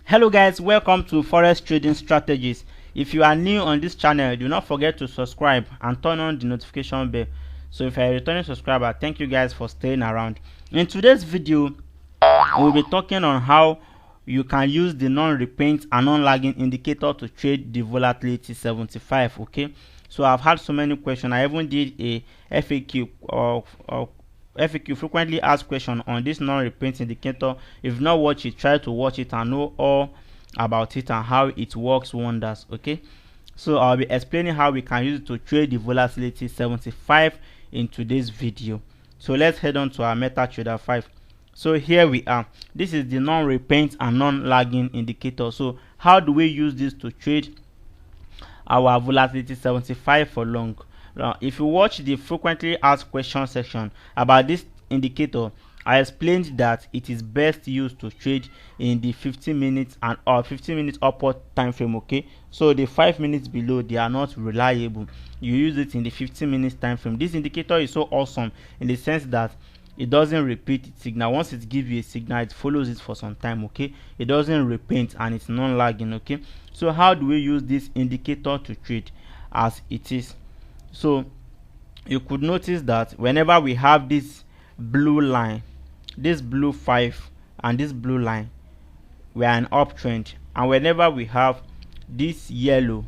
Hello guys, welcome to Forex Trading Strategies. If you are new on this channel, do not forget to subscribe and turn on the notification bell. So if you are a returning subscriber, thank you guys for staying around. In today's video, we'll be talking on how you can use the non-repaint and non-lagging indicator to trade the volatility 75. Okay, so I've had so many questions. I even did a FAQ FAQ, frequently asked question, on this non-repaint indicator. If not watch it, try to watch it and know all about it and how it works wonders. Okay, so I'll be explaining how we can use it to trade the volatility 75 in today's video. So let's head on to our MetaTrader 5. So here we are. This is the non-repaint and non-lagging indicator. So how do we use this to trade our volatility 75 for long? Now, if you watch the frequently asked questions section about this indicator, I explained that it is best used to trade in the 15 minutes and 15 minutes upward time frame. Okay, so the 5 minutes below, they are not reliable. You use it in the 15 minutes time frame. This indicator is so awesome in the sense that it doesn't repeat its signal. Once it gives you a signal, it follows it for some time. Okay, it doesn't repaint and it's non-lagging. Okay, so how do we use this indicator to trade as it is? So you could notice that whenever we have this blue line, this blue 5 and this blue line, we are in uptrend, and whenever we have this yellow,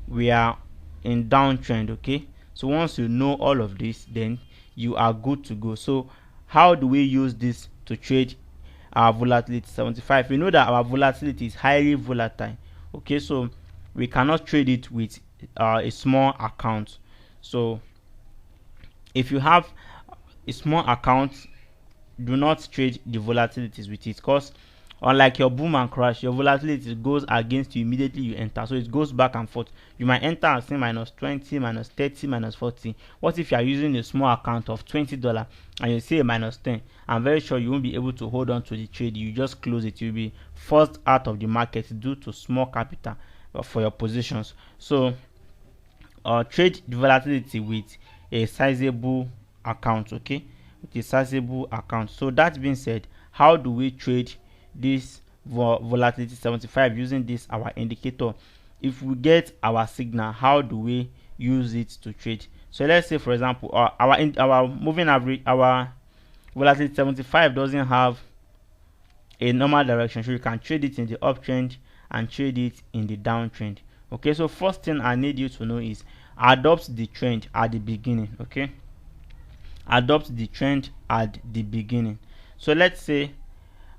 we are in downtrend. Okay, so once you know all of this, then you are good to go. So how do we use this to trade our volatility 75? We know that our volatility is highly volatile. Okay, so we cannot trade it with a small account. So if you have a small account, do not trade the volatilities with it, because unlike your boom and crash, your volatility goes against you immediately you enter. So it goes back and forth. You might enter and say minus 20, minus 30, minus 40. What if you are using a small account of $20 and you say minus 10? I'm very sure you won't be able to hold on to the trade. You just close it. You'll be forced out of the market due to small capital for your positions. So trade the volatility with a sizable account. Okay, with a sizable account. So that being said, how do we trade this volatility 75 using this our indicator? If we get our signal, how do we use it to trade? So let's say, for example, our moving average, our volatility 75 doesn't have a normal direction, so you can trade it in the uptrend and trade it in the downtrend. Okay, so first thing I need you to know is adopt the trend at the beginning. Okay, adopt the trend at the beginning. So let's say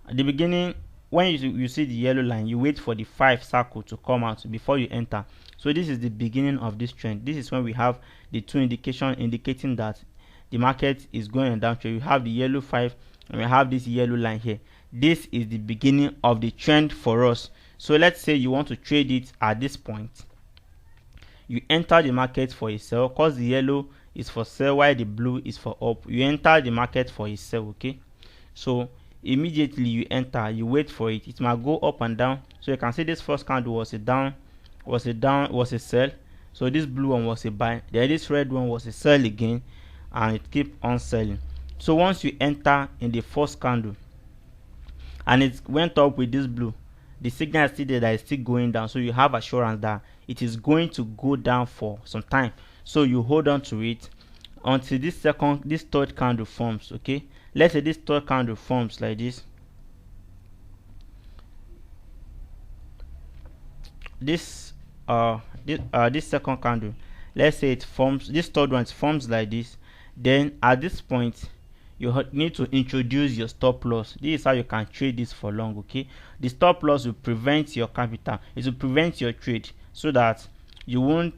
at the beginning, when you see the yellow line, you wait for the 5 circle to come out before you enter. So this is the beginning of this trend. This is when we have the 2 indication indicating that the market is going on downtrend. You have the yellow 5 and we have this yellow line here. This is the beginning of the trend for us. So let's say you want to trade it at this point. You enter the market for a sell, because the yellow is for sell while the blue is for up. You enter the market for a sell. Okay, so immediately you enter, you wait for it. It might go up and down. So you can see this first candle was a sell. So this blue one was a buy. Then this red one was a sell again, and it keep on selling. So once you enter in the first candle and it went up with this blue, the signal is still there that it's still going down. So you have assurance that it is going to go down for some time. So you hold on to it until this third candle forms. Okay, let's say this third candle forms like this. This second candle, let's say it forms, this third one forms like this. Then at this point, you need to introduce your stop loss. This is how you can trade this for long. Okay, the stop loss will prevent your capital. It will prevent your trade so that you won't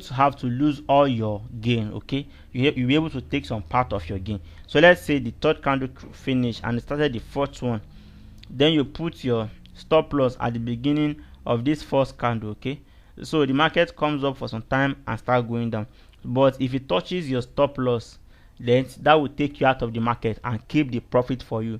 have to lose all your gain. Okay, you'll be able to take some part of your gain. So let's say the third candle finished and it started the fourth one. Then you put your stop loss at the beginning of this first candle. Okay, so the market comes up for some time and start going down. But if it touches your stop loss, then that will take you out of the market and keep the profit for you.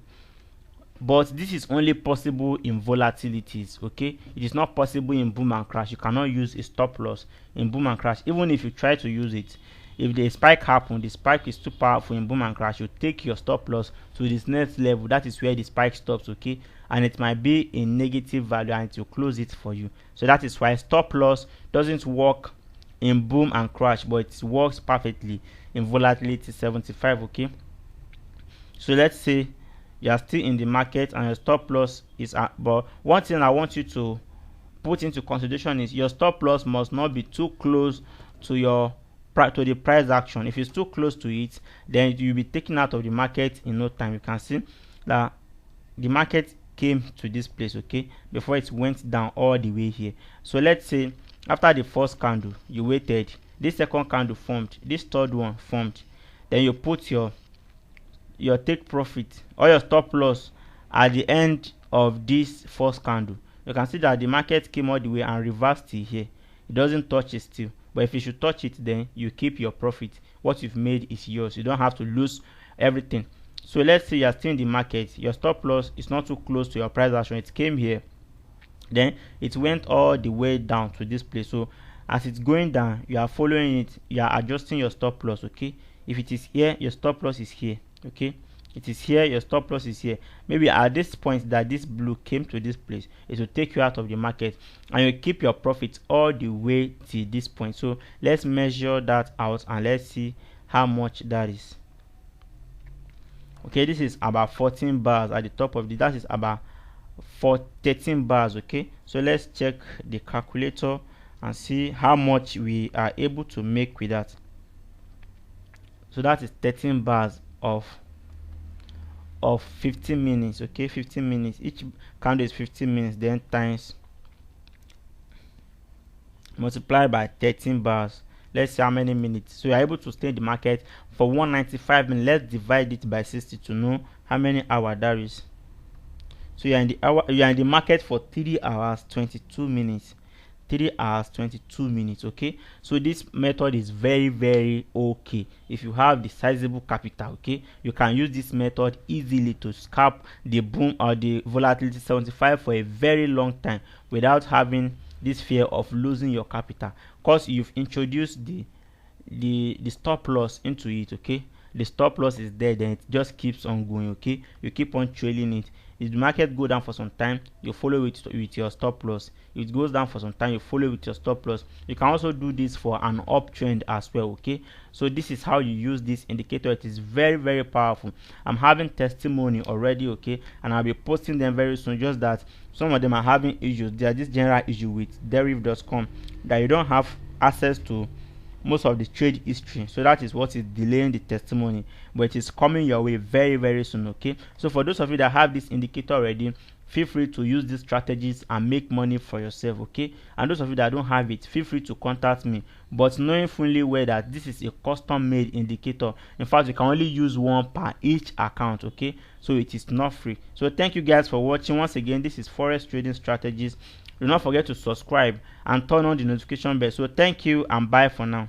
But this is only possible in volatilities. Okay, it is not possible in boom and crash. You cannot use a stop loss in boom and crash. Even if you try to use it, if the spike happen, the spike is too powerful in boom and crash, you take your stop loss to this next level. That is where the spike stops, okay, and it might be a negative value and it will close it for you. So that is why stop loss doesn't work in boom and crash, but it works perfectly in volatility 75, okay. So let's say you are still in the market and your stop loss is at, but one thing I want you to put into consideration is your stop loss must not be too close to the price action. If it's too close to it, then you'll be taken out of the market in no time. You can see that the market came to this place, okay, before it went down all the way here. So let's say after the first candle you waited, this second candle formed, this third one formed, then you put your take profit or your stop loss at the end of this first candle. You can see that the market came all the way and reversed till here. It doesn't touch it still, but if you should touch it, then you keep your profit. What you've made is yours. You don't have to lose everything. So let's say you're still in the market, your stop loss is not too close to your price action. It came here, then it went all the way down to this place. So as it's going down, you are following it, you are adjusting your stop loss, okay. If it is here, your stop loss is here, okay. It is here, your stop loss is here. Maybe at this point that this blue came to this place, it will take you out of the market and you keep your profits all the way to this point. So let's measure that out and let's see how much that is. Okay, this is about 14 bars at the top of the, that is about 13 bars, okay. So let's check the calculator and see how much we are able to make with that. So that is 13 bars of 15 minutes, okay. 15 minutes, each candle is 15 minutes, then times multiply by 13 bars. Let's see how many minutes. So you're able to stay in the market for 195 minutes. Let's divide it by 60 to know how many hours that is. So you're in the market for 3 hours 22 minutes. 3 hours 22 minutes, okay. So this method is very okay if you have the sizable capital, okay. You can use this method easily to scalp the boom or the volatility 75 for a very long time without having this fear of losing your capital, because you've introduced the stop loss into it, okay. The stop loss is there, then it just keeps on going, okay. You keep on trailing it. If the market go down for some time, you follow it with your stop loss. If it goes down for some time, you follow with your stop loss. You can also do this for an uptrend as well, okay. So this is how you use this indicator. It is very powerful. I'm having testimony already, okay, and I'll be posting them very soon. Just that some of them are having issues. There are this general issue with deriv.com that you don't have access to most of the trade history, so that is what is delaying the testimony, but it is coming your way very soon, okay. So for those of you that have this indicator already, feel free to use these strategies and make money for yourself, okay. And those of you that don't have it, feel free to contact me, but knowing fully well that this is a custom made indicator. In fact, you can only use one per each account, okay. So it is not free. So thank you guys for watching. Once again, this is Forex Trading Strategies. Do not forget to subscribe and turn on the notification bell. So thank you and bye for now.